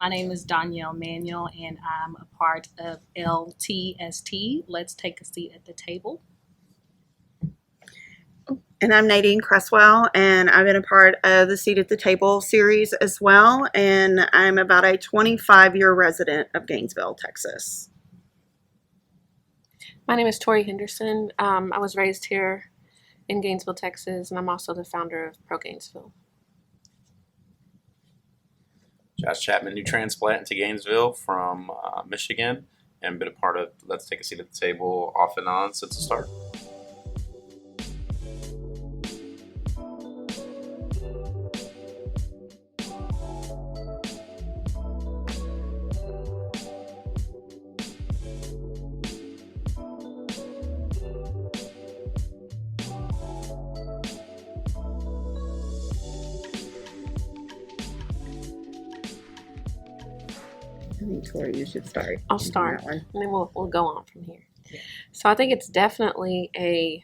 My name is Danielle Manuel, and I'm a part of LTST. Let's take a seat at the table. And I'm Dieter-Creswell, and I've been a part of the Seat at the Table series as well. And I'm about a 25-year resident of Gainesville, Texas. My name is Tori Henderson. I was raised here in Gainesville, Texas, and I'm also the founder of Pro Gainesville. Josh Chapman, new transplant to Gainesville from Michigan, and been a part of Let's Take a Seat at the Table off and on since the start. I think, Tori, you should start. I'll start, and then we'll go on from here. So I think it's definitely a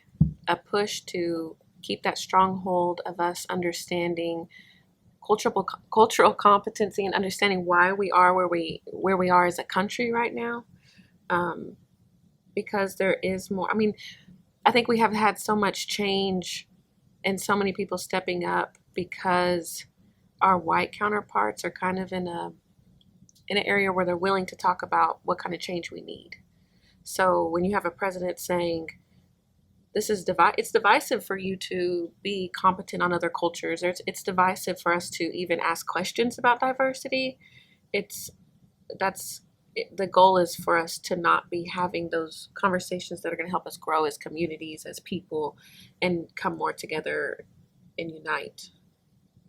push to keep that stronghold of us understanding cultural competency and understanding why we are where we are as a country right now, because there is more. I mean, I think we have had so much change and so many people stepping up because our white counterparts are kind of in an area where they're willing to talk about what kind of change we need. So when you have a president saying, it's divisive for you to be competent on other cultures. It's divisive for us to even ask questions about diversity. The goal is for us to not be having those conversations that are going to help us grow as communities, as people, and come more together and unite.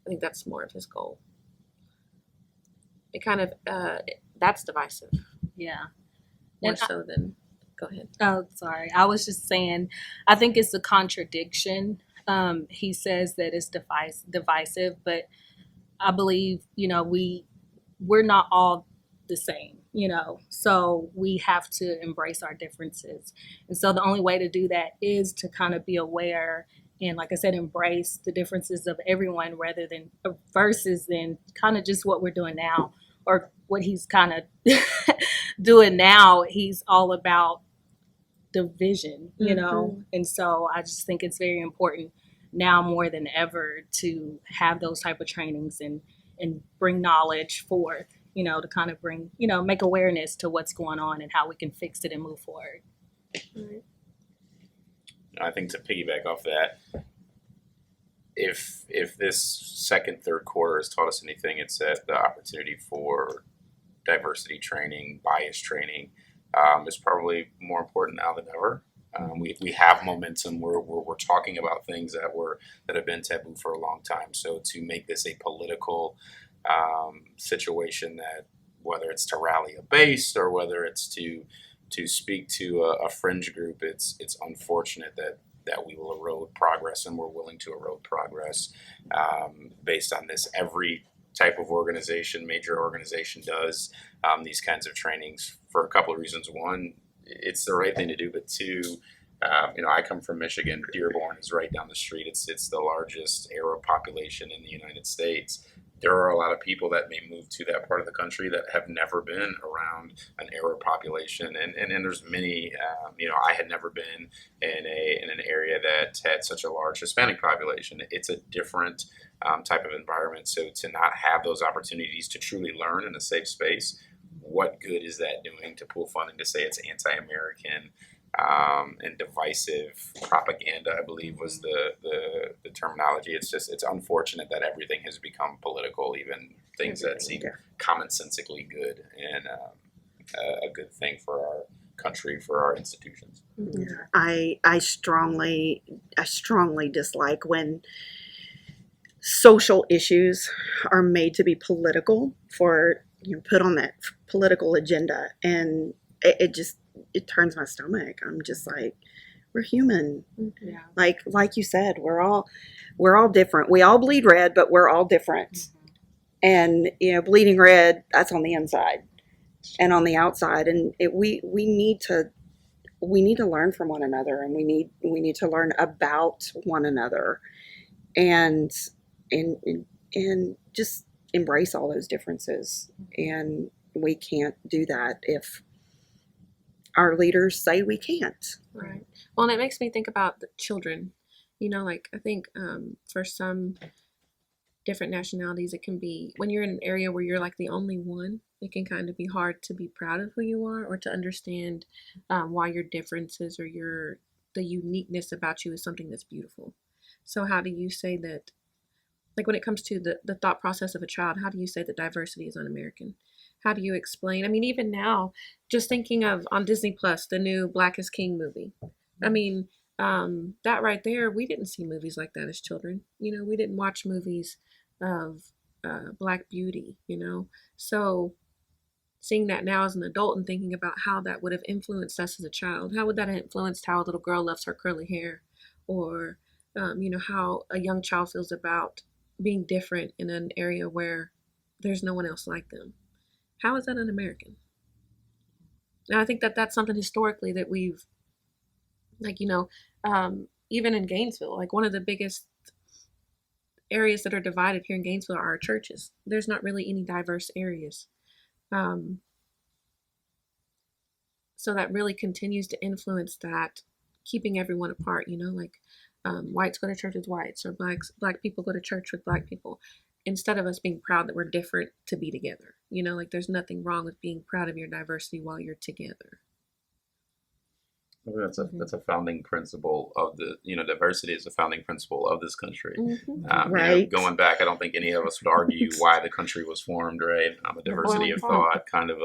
I think that's more of his goal. It kind of that's divisive. Yeah. More so than. Go ahead. Oh, sorry. I was just saying, I think it's a contradiction. He says that it's divisive, but I believe, we're not all the same, so we have to embrace our differences. And so the only way to do that is to kind of be aware and, like I said, embrace the differences of everyone versus than kind of just what we're doing now or what he's kind of doing now. He's all about division, and so I just think it's very important now more than ever to have those type of trainings and bring knowledge forth, to kind of bring, make awareness to what's going on and how we can fix it and move forward. Right. I think to piggyback off that, if this third quarter has taught us anything, it's that the opportunity for diversity training, bias training, is probably more important now than ever. We have momentum where we're talking about things that have been taboo for a long time. So to make this a political situation, that whether it's to rally a base or whether it's to speak to a fringe group, it's unfortunate that we will erode progress, and we're willing to erode progress based on this. Every type of organization, major organization, does these kinds of trainings for a couple of reasons. One, it's the right thing to do, but two, I come from Michigan. Dearborn is right down the street. It's the largest Arab population in the United States. There are a lot of people that may move to that part of the country that have never been around an Arab population, and there's many. I had never been in an area that had such a large Hispanic population. It's a different type of environment. So to not have those opportunities to truly learn in a safe space, what good is that doing to pull funding to say it's anti-American and divisive propaganda, I believe was the terminology. It's unfortunate that everything has become political, even things that seem commonsensically good and a good thing for our country, for our institutions. Yeah, I strongly dislike when social issues are made to be political for put on that political agenda, and it turns my stomach. I'm just like, we're human. Yeah. Like you said, we're all different. We all bleed red, but we're all different. Mm-hmm. And bleeding red, that's on the inside and on the outside, and we need to learn from one another, and we need to learn about one another, and just embrace all those differences. And we can't do that if our leaders say we can't. Right. Well, and it makes me think about the children. Like I think for some different nationalities, it can be when you're in an area where you're like the only one, it can kind of be hard to be proud of who you are or to understand why your differences or the uniqueness about you is something that's beautiful. So how do you say that, like when it comes to the thought process of a child, how do you say that diversity is un-American? How do you explain? I mean, even now, just thinking of on Disney Plus, the new Black is King movie. I mean, that right there, we didn't see movies like that as children. We didn't watch movies of Black beauty, So seeing that now as an adult and thinking about how that would have influenced us as a child, how would that have influenced how a little girl loves her curly hair, or how a young child feels about being different in an area where there's no one else like them. How is that un-American? And I think that that's something historically that we've, like, even in Gainesville, like one of the biggest areas that are divided here in Gainesville are our churches. There's not really any diverse areas. So that really continues to influence that, keeping everyone apart, whites go to church with whites, or black people go to church with black people, instead of us being proud that we're different to be together. Like there's nothing wrong with being proud of your diversity while you're together. I mean, that's a founding principle of diversity is a founding principle of this country. Mm-hmm. Right. Going back, I don't think any of us would argue why the country was formed, right? A diversity of thought, kind of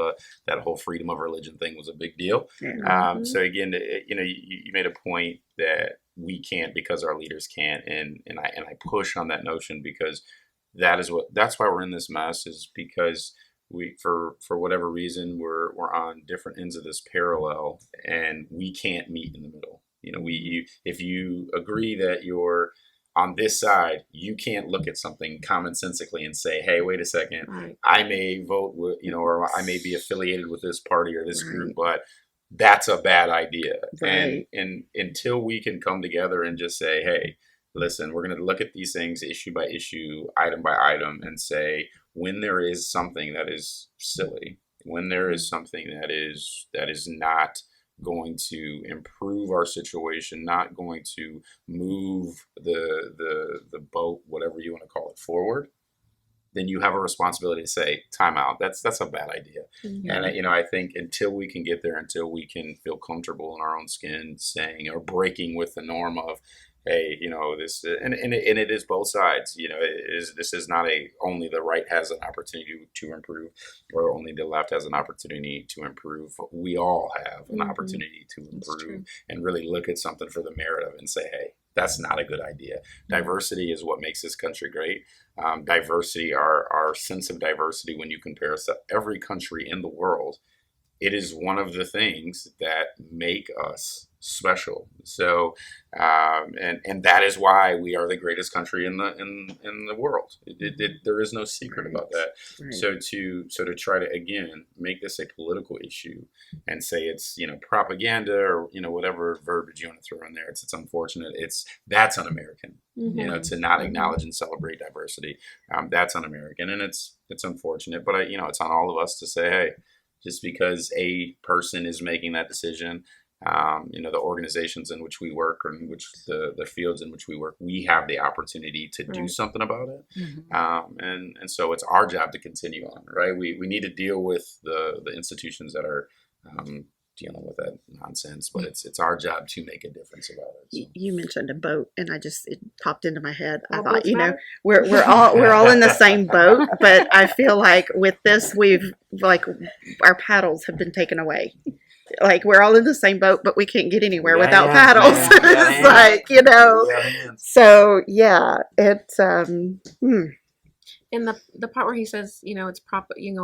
that whole freedom of religion thing was a big deal. Yeah. So again, you made a point that we can't because our leaders can't, and I push on that notion because that's why we're in this mess, is because we, for whatever reason, we're on different ends of this parallel, and we can't meet in the middle. If you agree that you're on this side, you can't look at something commonsensically and say, "Hey, wait a second, Right. I may vote with, or I may be affiliated with this party or this group, but that's a bad idea." Right. And until we can come together and just say, "Hey, listen, we're going to look at these things issue by issue, item by item, and say, when there is something that is silly, when there is something that is not going to improve our situation, not going to move the boat, whatever you want to call it, forward, then you have a responsibility to say, time out. That's a bad idea." Mm-hmm. And I think until we can get there, until we can feel comfortable in our own skin, saying or breaking with the norm of, hey, this, and it is both sides. This is not only the right has an opportunity to improve, or only the left has an opportunity to improve. We all have an opportunity to improve and really look at something for the merit of it and say, hey, that's not a good idea. Diversity is what makes this country great. Diversity, our sense of diversity, when you compare us to every country in the world, it is one of the things that make us special. So, and that is why we are the greatest country in the world. There is no secret about that. Right. So to try to again make this a political issue and say it's propaganda or whatever verbiage you want to throw in there, it's unfortunate. That's un-American. Mm-hmm. To not acknowledge and celebrate diversity, that's un-American, and it's unfortunate. But it's on all of us to say, hey, just because a person is making that decision, the organizations in which we work, or in which the fields in which we work, we have the opportunity to do something about it. And so it's our job to continue on, right? We need to deal with the institutions that are dealing with that nonsense, but it's our job to make a difference about it. So. You mentioned a boat, and it popped into my head. I All thought, boats we're all in the same boat, but I feel like with this, we've our paddles have been taken away. Like we're all in the same boat, but we can't get anywhere without paddles. It's So yeah, it's And the part where he says, it's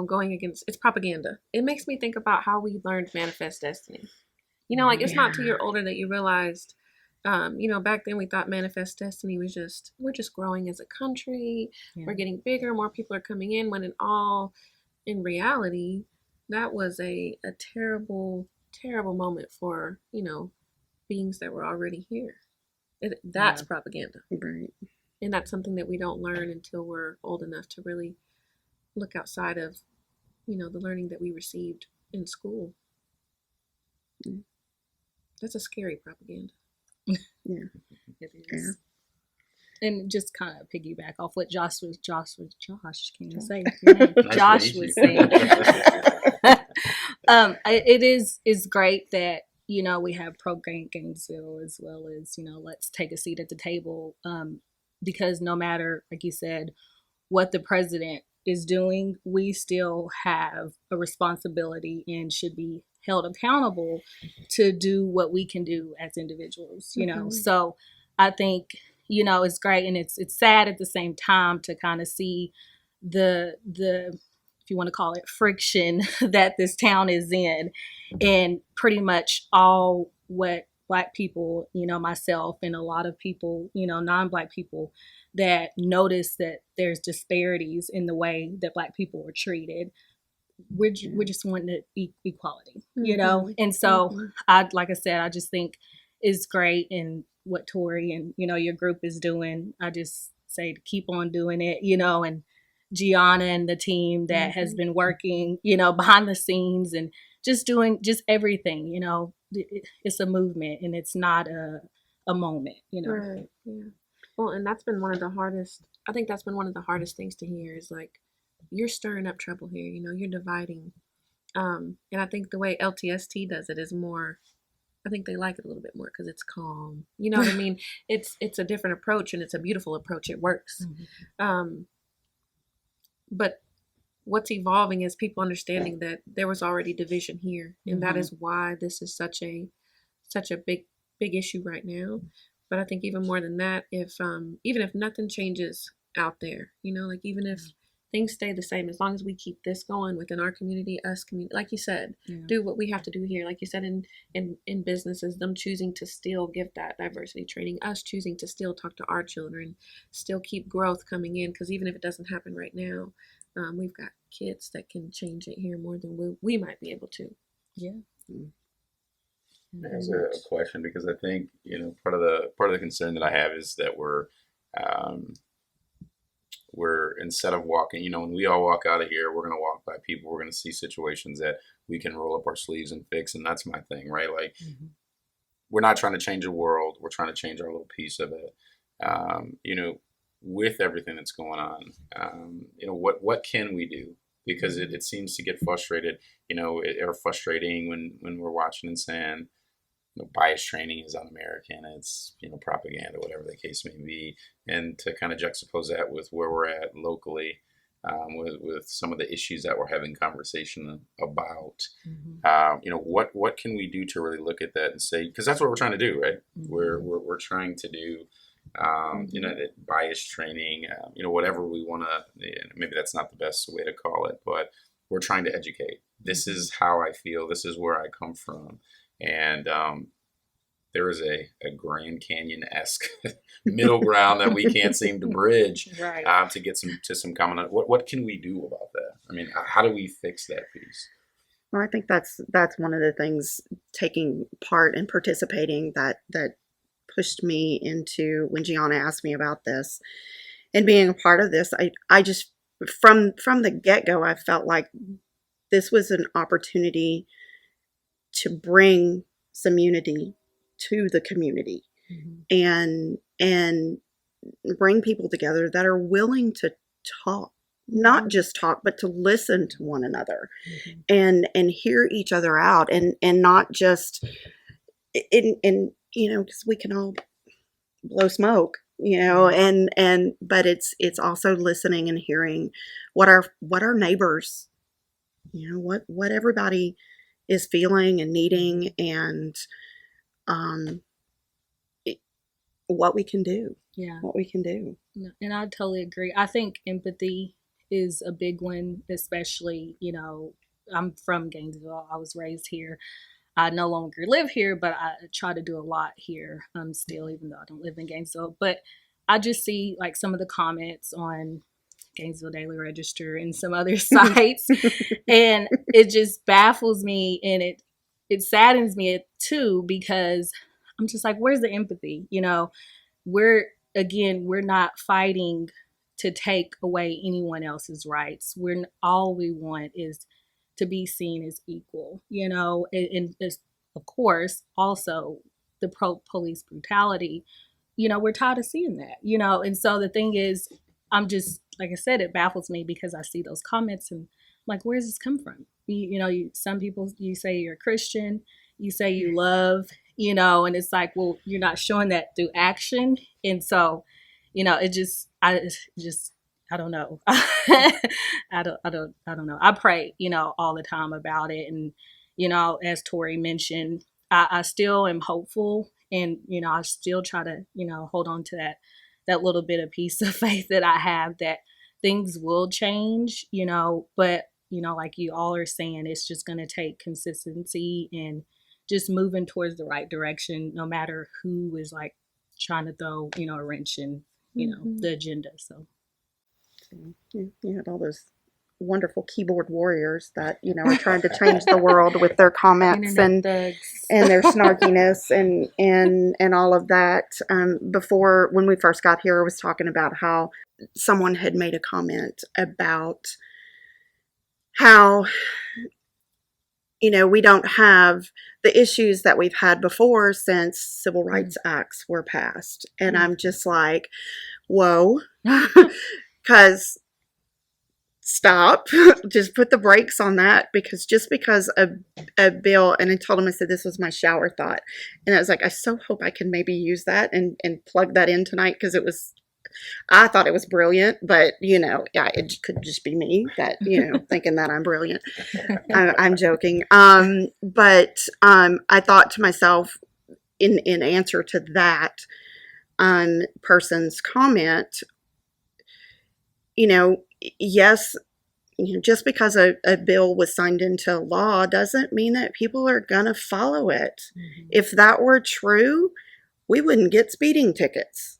going against, it's propaganda. It makes me think about how we learned manifest destiny. It's not till you're older that you realized, back then we thought manifest destiny was we're just growing as a country. Yeah. We're getting bigger. More people are coming in, when in reality, that was a terrible, terrible moment for, beings that were already here. That's propaganda. Right. And that's something that we don't learn until we're old enough to really look outside of, the learning that we received in school. That's a scary propaganda. Yeah. It is. And just kind of piggyback off what Josh, can't even say your name. Nice to Josh meet was you. saying. It is great that, we have program Gainesville as well as, let's take a seat at the table. Because no matter, like you said, what the president is doing, we still have a responsibility and should be held accountable to do what we can do as individuals, So I think, it's great, and it's sad at the same time to kind of see the if you want to call it friction that this town is in, and pretty much all what Black people, myself and a lot of people, non-Black people, that notice that there's disparities in the way that Black people are treated. We're just wanting equality, and so like I said, I just think it's great, and what Tori and your group is doing. I just say to keep on doing it, and Gianna and the team that has been working, behind the scenes and just doing just everything. It's a movement, and it's not a moment. Right. Yeah. Well, and that's been one of the hardest. I think that's been one of the hardest things to hear is like, you're stirring up trouble here. You're dividing. And I think the way LTST does it is more. I think they like it a little bit more because it's calm. You know what I mean? It's a different approach, and it's a beautiful approach. It works. But what's evolving is people understanding that there was already division here, and that is why this is such a big issue right now. But I think even more than that, if even if nothing changes out there, like even if things stay the same, as long as we keep this going within our community, like you said, do what we have to do here. Like you said, in businesses, them choosing to still give that diversity training, us choosing to still talk to our children, still keep growth coming in, because even if it doesn't happen right now, we've got kids that can change it here more than we might be able to. Yeah. There's a question, because I think part of the concern that I have is that we're instead of walking, when we all walk out of here, we're going to walk by people, we're going to see situations that we can roll up our sleeves and fix, and that's my thing, right? Like, we're not trying to change the world, we're trying to change our little piece of it. With everything that's going on, what can we do? Because it seems to get frustrated, or frustrating when we're watching and saying, bias training is un-American, it's propaganda, whatever the case may be, and to kind of juxtapose that with where we're at locally, with some of the issues that we're having conversation about. What can we do to really look at that and say, because that's what we're trying to do, right? We're trying to do that bias training, whatever we want to, maybe that's not the best way to call it, but we're trying to educate. This is how I feel, this is where I come from. And there is a Grand Canyon-esque middle ground that we can't seem to bridge, right. To get some common. What can we do about that? I mean, how do we fix that piece? Well, I think that's one of the things, taking part and participating, that pushed me into, when Gianna asked me about this and being a part of this. I just, from the get-go, I felt like this was an opportunity to bring some unity to the community, and bring people together that are willing to talk, not just talk, but to listen to one another, and hear each other out, and not just because we can all blow smoke, but it's also listening and hearing what our neighbors, what everybody is feeling and needing, and what we can do. What we can do. And I totally agree. I think empathy is a big one, especially, I'm from Gainesville. I was raised here. I no longer live here, but I try to do a lot here still, even though I don't live in Gainesville. But I just see like some of the comments on Gainesville Daily Register and some other sites, and it just baffles me, and it saddens me too, because I'm just like, where's the empathy? We're not fighting to take away anyone else's rights. All we want is to be seen as equal, and of course also the police brutality. We're tired of seeing that, and so the thing is, I'm just, like I said, it baffles me because I see those comments and I'm like, where does this come from? Some people, you say you're a Christian, you say you love, and it's like, well, you're not showing that through action. And so, I don't know. I don't know. I pray, all the time about it. And, as Tori mentioned, I still am hopeful, and, I still try to, hold on to that little bit of piece of faith that I have, that things will change, but, like you all are saying, it's just going to take consistency and just moving towards the right direction, no matter who is like trying to throw, a wrench in, the agenda. So you had all those wonderful keyboard warriors that are trying to change the world with their comments and their snarkiness and all of that. Before, when we first got here, I was talking about how someone had made a comment about how we don't have the issues that we've had before since civil rights acts were passed, and I'm just like, whoa. Because stop, just put the brakes on that, because just because a bill, and I told him, I said, this was my shower thought, and I was like, I so hope I can maybe use that and plug that in tonight, because I thought it was brilliant, but yeah, it could just be me that thinking that I'm brilliant. I'm joking. But I thought to myself, in answer to that person's comment, yes, just because a bill was signed into law doesn't mean that people are going to follow it. Mm-hmm. If that were true, we wouldn't get speeding tickets,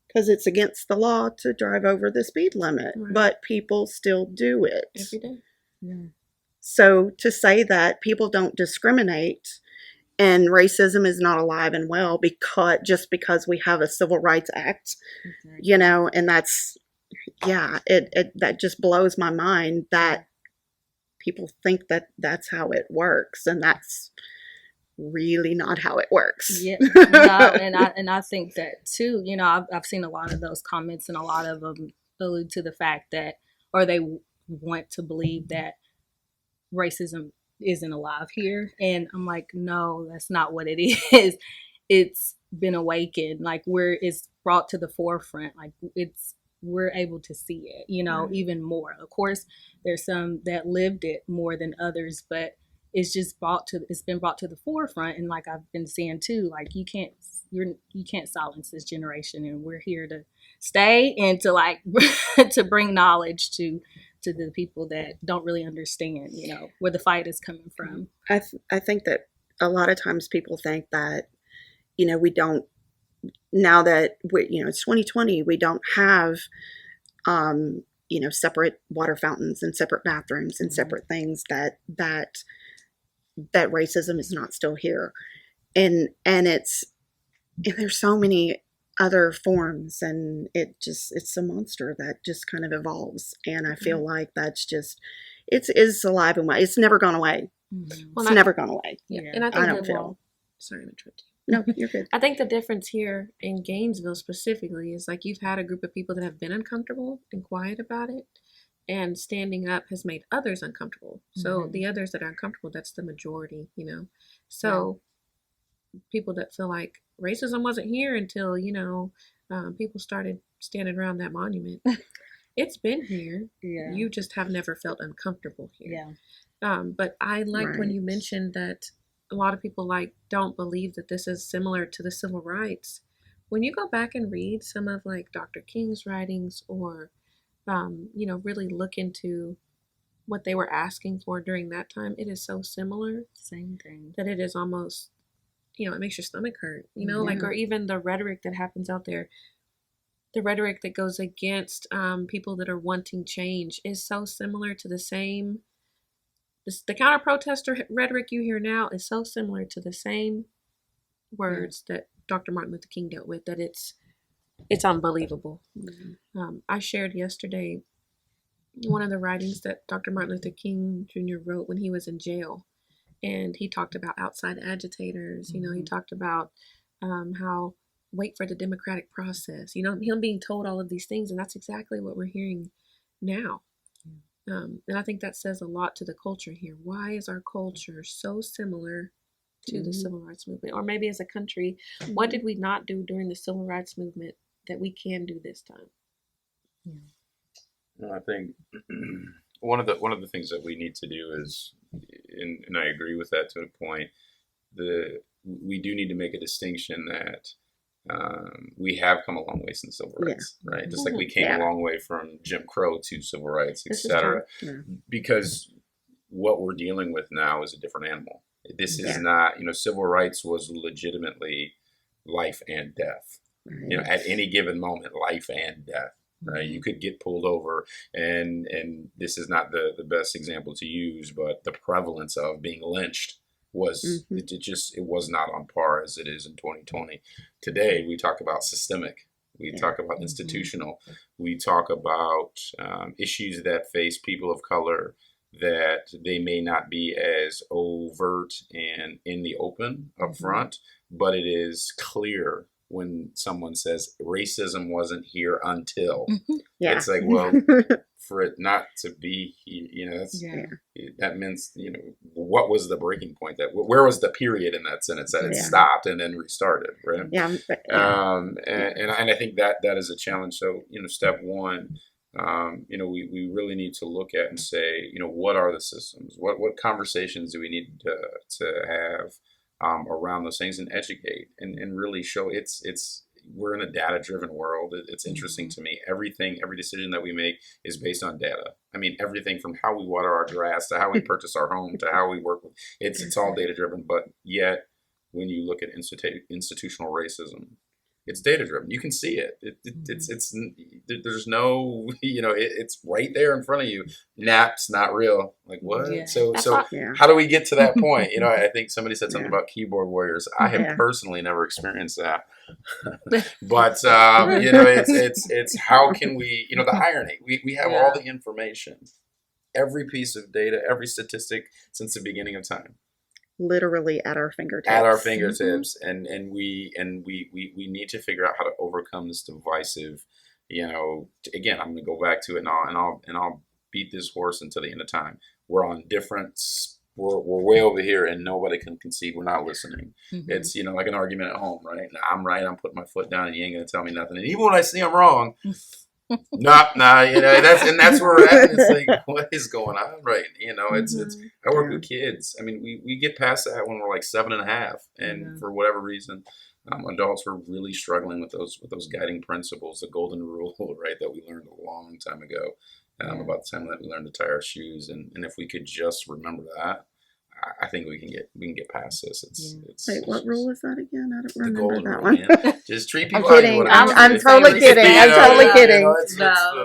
because it's against the law to drive over the speed limit, right. But people still do it. Every day. Yeah. So to say that people don't discriminate and racism is not alive and well just because we have a Civil Rights Act, and that's, yeah, that just blows my mind that people think that that's how it works, and that's really not how it works. Yeah, no, and I think that too. I've seen a lot of those comments, and a lot of them allude to the fact that, or they want to believe that racism isn't alive here, and I'm like, no, that's not what it is. It's been awakened, like it's brought to the forefront, like we're able to see it, even more. Of course, there's some that lived it more than others, but it's been brought to the forefront. And like I've been saying too, like you can't silence this generation, and we're here to stay and to like to bring knowledge to the people that don't really understand, where the fight is coming from. I think that a lot of times people think that, we don't, now that it's 2020, we don't have, separate water fountains and separate bathrooms and separate things that racism is not still here. And there's so many other forms, and it's a monster that just kind of evolves. And I feel like that's just, it's alive and well. It's never gone away. It's never gone away. Yeah. And I think sorry to interrupt you. No, you're good. I think the difference here in Gainesville specifically is like you've had a group of people that have been uncomfortable and quiet about it, and standing up has made others uncomfortable. So the others that are uncomfortable, that's the majority, So people that feel like racism wasn't here until, people started standing around that monument. It's been here. Yeah. You just have never felt uncomfortable here. Yeah. But I liked when you mentioned that a lot of people don't believe that this is similar to the civil rights. When you go back and read some of like Dr. King's writings, or really look into what they were asking for during that time, it is so similar. Same thing. That it is almost, it makes your stomach hurt, or even the rhetoric that happens out there. The rhetoric that goes against people that are wanting change is so similar to the same. The counter-protester rhetoric you hear now is so similar to the same words that Dr. Martin Luther King dealt with, that it's it's unbelievable. Mhm. I shared yesterday one of the writings that Dr. Martin Luther King Jr. wrote when he was in jail. And he talked about outside agitators. You know, he talked about how wait for the democratic process. You know, him being told all of these things, and that's exactly what we're hearing now. And I think that says a lot to the culture here. Why is our culture so similar to the civil rights movement? Or maybe as a country, what did we not do during the civil rights movement that we can do this time? No, I think one of the things that we need to do is, and I agree with that to a point. We do need to make a distinction that we have come a long way since civil rights, right? Just like we came a long way from Jim Crow to civil rights, etc. Because what we're dealing with now is a different animal. This is not, civil rights was legitimately life and death. You know, at any given moment, life and death. Right, you could get pulled over, and this is not the best example to use, but the prevalence of being lynched was it was not on par as it is in 2020. Today we talk about systemic, we talk about institutional, we talk about issues that face people of color, that they may not be as overt and in the open up front, but it is clear when someone says racism wasn't here until it's like, well, for it not to be, that means, what was the breaking point? That where was the period in that sentence that it stopped and then restarted, right? And I think that is a challenge. So, step one, we really need to look at and say, what are the systems? What conversations do we need to have around those things, and educate and really show we're in a data-driven world. It's interesting to me. Every decision that we make is based on data. I mean, everything from how we water our grass to how we purchase our home to how we work with it's all data-driven. But yet, when you look at institutional racism, it's data-driven. You can see it. There's no, it's right there in front of you. Nap's not real. Like, what? Yeah. So how do we get to that point? I think somebody said something about keyboard warriors. I have personally never experienced that. But, it's how can we, the irony. We have all the information, every piece of data, every statistic since the beginning of time. Literally at our fingertips. And we need to figure out how to overcome this divisive, again, I'm going to go back to it and I'll beat this horse until the end of time. We're on we're way over here and nobody can concede we're not listening. It's, like an argument at home, right? I'm right, I'm putting my foot down and you ain't going to tell me nothing. And even when I see I'm wrong, that's where we're at. It's like, what is going on, right? It's I work with kids. I mean, we get past that when we're like 7.5, and for whatever reason, adults were really struggling with those guiding principles, the golden rule, right, that we learned a long time ago, about the time that we learned to tie our shoes, and if we could just remember that, I think we can get past this. Wait, what rule is that again? I don't remember that one. one. Just treat people. I'm kidding. I'm totally kidding. I'm totally kidding.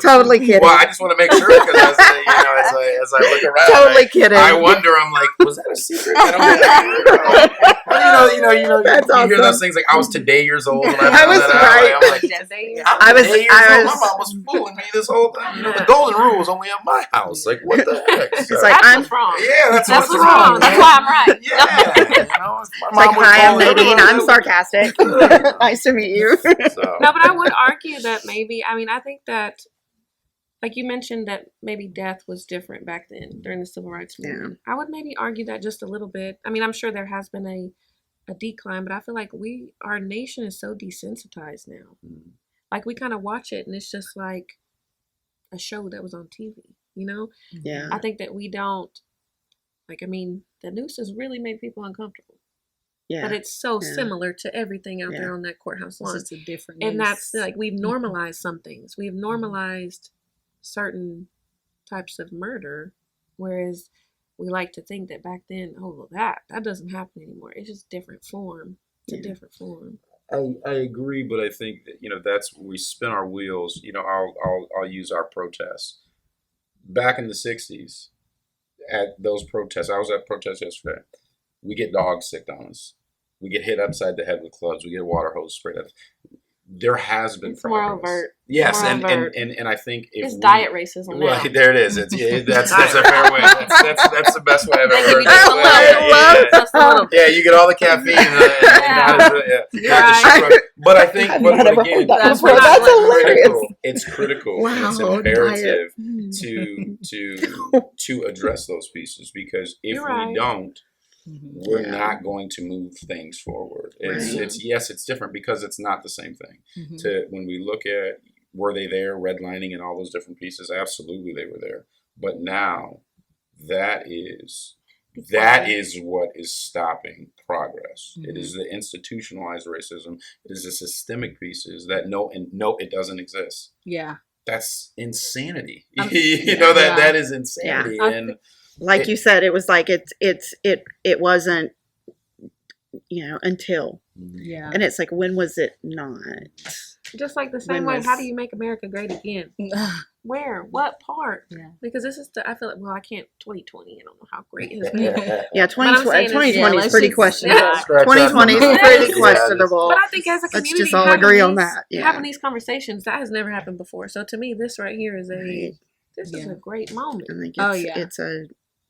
Totally kidding. Well, I just want to make sure because as I look around, totally kidding. I wonder. I'm like, was that a secret? I don't know. That's you hear awesome. those things like I was today years old. When I was right. I'm like, I was today years old. My mom was fooling me this whole time. The golden rule was only at my house. Like, what the heck? It's like I'm wrong. Yeah, that's what's wrong. That's why I'm right. Yeah, it's like, hi, I'm Nadine. I'm sarcastic. Nice to meet you. No, but I would argue that maybe, I think that, like you mentioned, that maybe death was different back then during the civil rights movement. I would maybe argue that just a little bit. I'm sure there has been a decline, but I feel like our nation is so desensitized now. Like, we kind of watch it and it's just like a show that was on TV, Yeah. I think that we don't, the noose has really made people uncomfortable. Yeah. But it's so similar to everything out there on that courthouse lawn. It's just a different and noose. That's like, we've normalized some things. We've normalized certain types of murder, whereas we like to think that back then, that doesn't happen anymore. It's just different form. It's a different form. I agree, but I think that that's where we spin our wheels. I'll use our protests back in the 60s. At those protests, I was at protests yesterday. We get dogs sicked on us. We get hit upside the head with clubs. We get a water hose sprayed at us. there has been It's more progress. overt. Yes, More and, overt. and I think if It's we, diet racism now. Well, there it is. It's that's a fair way. That's the best way I've They ever give heard you just a little that. bit, just a little bit. Yeah, you get all the caffeine and not the Right. sugar. But I think, I've but never again, heard that That's before. not That's gluten-free. hilarious. it's critical. And it's Wow, imperative diet. to address those pieces, because if You're we right. don't, we're Yeah. not going to move things forward. It's Right. it's yes, it's different because it's not the same thing. Mhm. To when we look at, were they there, redlining and all those different pieces, absolutely they were there. But now that is what is stopping progress. It is the institutionalized racism. It is the systemic pieces that no, it doesn't exist. Yeah. That's insanity. I'm- You know, yeah. that is insanity. I And Like you said, it was like it wasn't, until, Yeah. and it's like, when was it not? Just like the same When way, was- how do you make America great again? Where? What part? Yeah. Because this is I feel like, well, I can't 2020. I don't know how great it has been. Yeah, But I'm saying 2020 yeah, is let's pretty just- questionable. yeah. Scratch that 2020 is from the pretty mind. questionable. But I think as a Let's community, just all having agree on these- that. Yeah. having these conversations, that has never happened before. So to me, this right here is Right. this is Yeah. a great moment. I think Oh, yeah.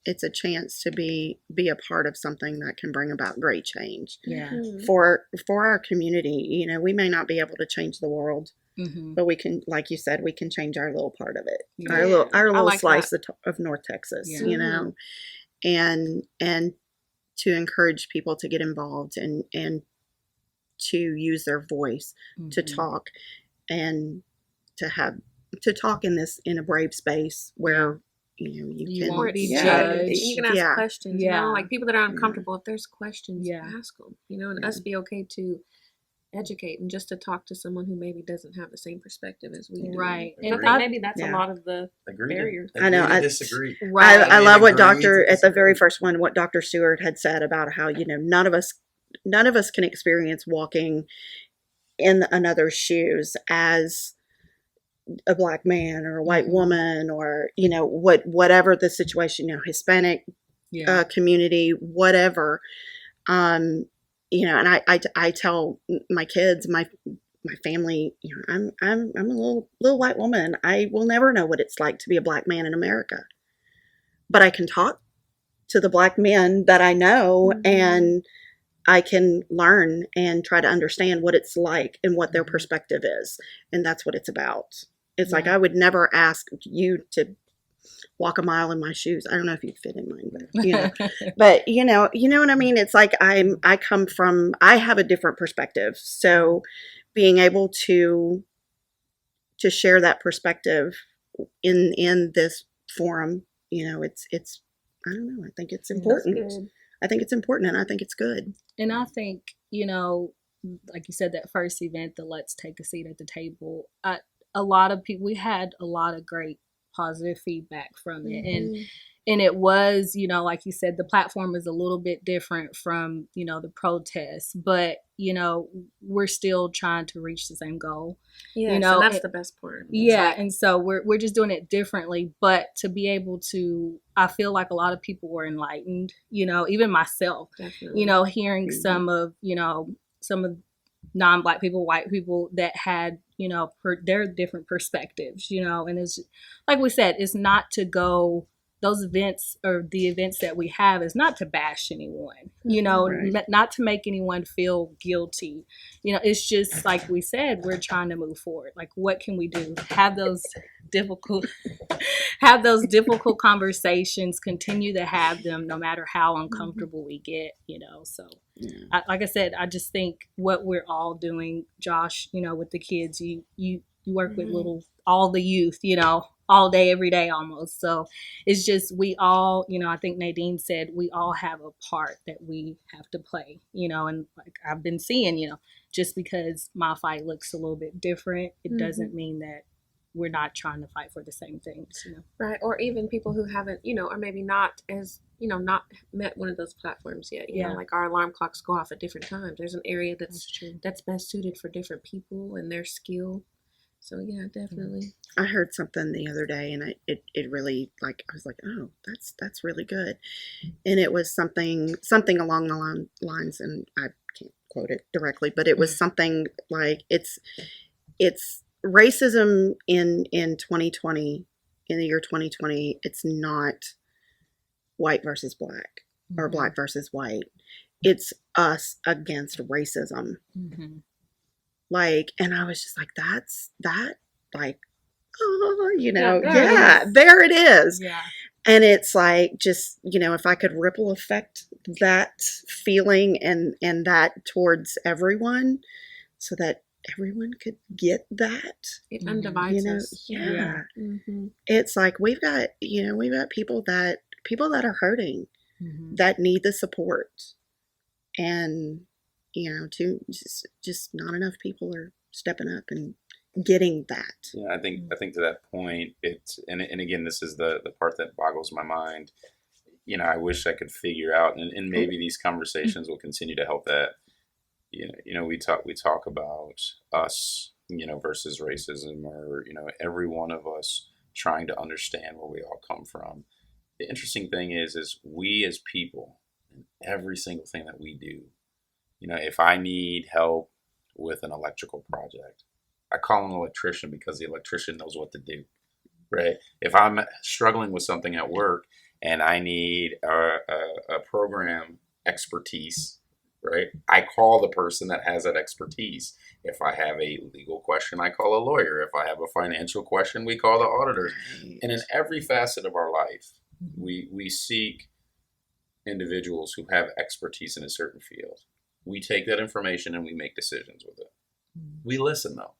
it's a chance to be a part of something that can bring about great change Yeah. Mhm. for our community. We may not be able to change the world, Mm-hmm. but we can, like you said, we can change our little part of it, Yeah. our little I like slice of North Texas. Yeah. And to encourage people to get involved and to use their voice to Mhm. talk, and to talk in a brave space where you You can won't be Yeah, judged. you can ask Yeah. questions. Yeah. Like people that are uncomfortable, if there's questions, Yeah. ask them. And Yeah. us be okay to educate and just to talk to someone who maybe doesn't have the same perspective as we do. Right. And I Agreed. think maybe that's Yeah. a lot of the Agree to- barriers. I know, agree to I- disagree. Right. I love what Agree to Dr. at the very disagree. first one, what Dr. Stewart had said about how, none of us can experience walking in another's shoes as a black man or a white Mhm. woman, or, whatever the situation, Hispanic Yeah. community, whatever. And I tell my kids, my family, I'm a little white woman. I will never know what it's like to be a black man in America, but I can talk to the black men that I know, Mhm. and I can learn and try to understand what it's like and what their Mhm. perspective is, and that's what it's about. It's like, Yeah. I would never ask you to walk a mile in my shoes. I don't know if you'd fit in mine, but you know what I mean? It's like, I have a different perspective. So being able to share that perspective in this forum, it's I don't know. I think it's important. Good. I think it's important, and I think it's good. And I think, like you said, that first event, the Let's Take a Seat at the Table, a lot of people, we had a lot of great positive feedback from it. Mhm. And it was, like you said, the platform is a little bit different from, the protests, but, we're still trying to reach the same goal. Yes, and that's the best part. It's Yeah. like- And so we're just doing it differently, but to be able to, I feel like a lot of people were enlightened, even myself, definitely. hearing Mhm. some of non-black people, white people that had, their different perspectives, and it's like we said, it's not to go, those events or the events that we have is not to bash anyone, Right. not to make anyone feel guilty. It's just like we said, we're trying to move forward. Like, what can we do? Have those difficult conversations, continue to have them no matter how uncomfortable we get, so Yeah. like I said, I just think what we're all doing, Josh, with the kids, you work with all the youth, all day, every day almost. So it's just, we all, I think Nadine said, we all have a part that we have to play, and like I've been seeing, just because my fight looks a little bit different, it doesn't mean that we're not trying to fight for the same things, Right. Or even people who haven't, or maybe not as, not met one of those platforms yet. You know, Yeah. like our alarm clocks go off at different times. There's an area That's true. that's best suited for different people and their skill. So yeah, definitely. I heard something the other day, and it really, like, I was like, oh, that's really good. And it was something along the lines, and I quote it directly, but it was something like it's racism in 2020, in the year 2020. It's not white versus black or black versus white. It's us against racism. Mm-hmm. Like, and I was just like, like, oh, Yeah, there it is. Yeah. And it's like, just, if I could ripple effect that feeling and that towards everyone so that everyone could get that, It Mhm. undivides us. yeah. Mm-hmm. It's like we've got people that are hurting, Mm-hmm. that need the support, and just not enough people are stepping up and getting that. Yeah, I think to that point, it's and again, this is the part that boggles my mind. I wish I could figure out, and maybe these conversations will continue to help that. We talk about us, versus racism, or every one of us trying to understand where we all come from. The interesting thing is we as people, in every single thing that we do, if I need help with an electrical project, I call an electrician because the electrician knows what to do, right? If I'm struggling with something at work and I need a program expertise, right? I call the person that has that expertise. If I have a legal question, I call a lawyer. If I have a financial question, we call the auditors. And in every facet of our life, we seek individuals who have expertise in a certain field. We take that information and we make decisions with it. We listen though.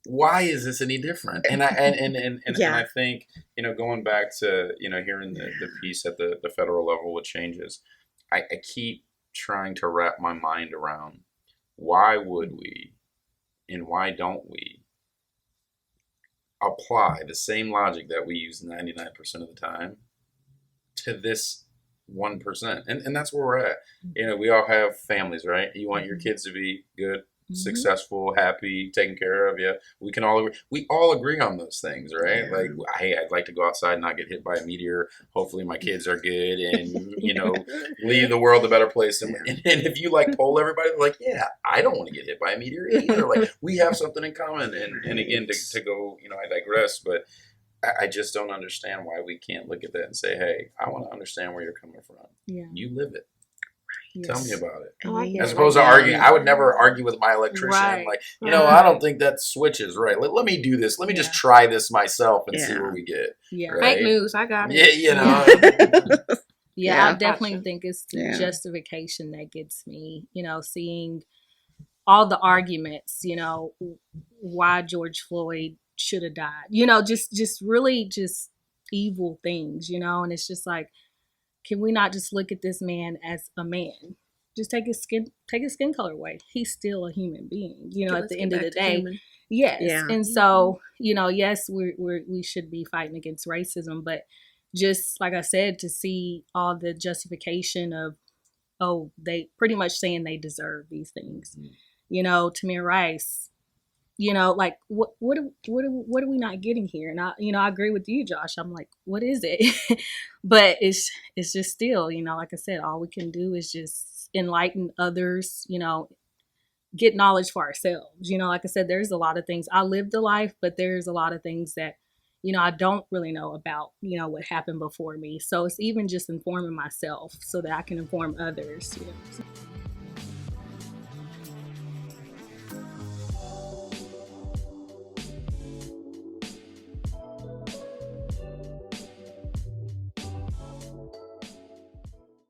Why is this any different? And I think, going back to, hearing the piece at the federal level with changes, I keep trying to wrap my mind around why would we and why don't we apply the same logic that we use 99% of the time to this 1%. And that's where we're at. We all have families, right? You want your kids to be good, successful, happy, taken care of. Yeah, we all agree on those things, right? Yeah. Like, hey, I'd like to go outside and not get hit by a meteor. Hopefully my kids are good and leave the world a better place. And if you poll everybody, they're like, yeah, I don't want to get hit by a meteor either. Like, we have something in common. And again, to go, I digress, but I just don't understand why we can't look at that and say, hey, I want to understand where you're coming from. Yeah. You live it. Yes. Tell me about it. I like it. As opposed to arguing, I would never argue with my electrician. Right. Like, I don't think that switch is right. Let me do this. Let me just try this myself and see where we get. Yeah. Right? Fake news. I got it. Yeah, Yeah. I definitely Gotcha. think it's the justification that gets me, seeing all the arguments, why George Floyd should have died, just really just evil things, and it's just like, can we not just look at this man as a man? Just take his skin color away. He's still a human being, at the end of the day. Human. Yes. Yeah. And so, yes, we should be fighting against racism, but just like I said, to see all the justification of, they pretty much saying they deserve these things. Tamir Rice, like what are we not getting here? And I agree with you, Josh. I'm like, what is it? But it's just still, like I said, all we can do is just enlighten others, get knowledge for ourselves. Like I said, there's a lot of things. I lived a life, but there's a lot of things that, I don't really know about, what happened before me. So it's even just informing myself so that I can inform others.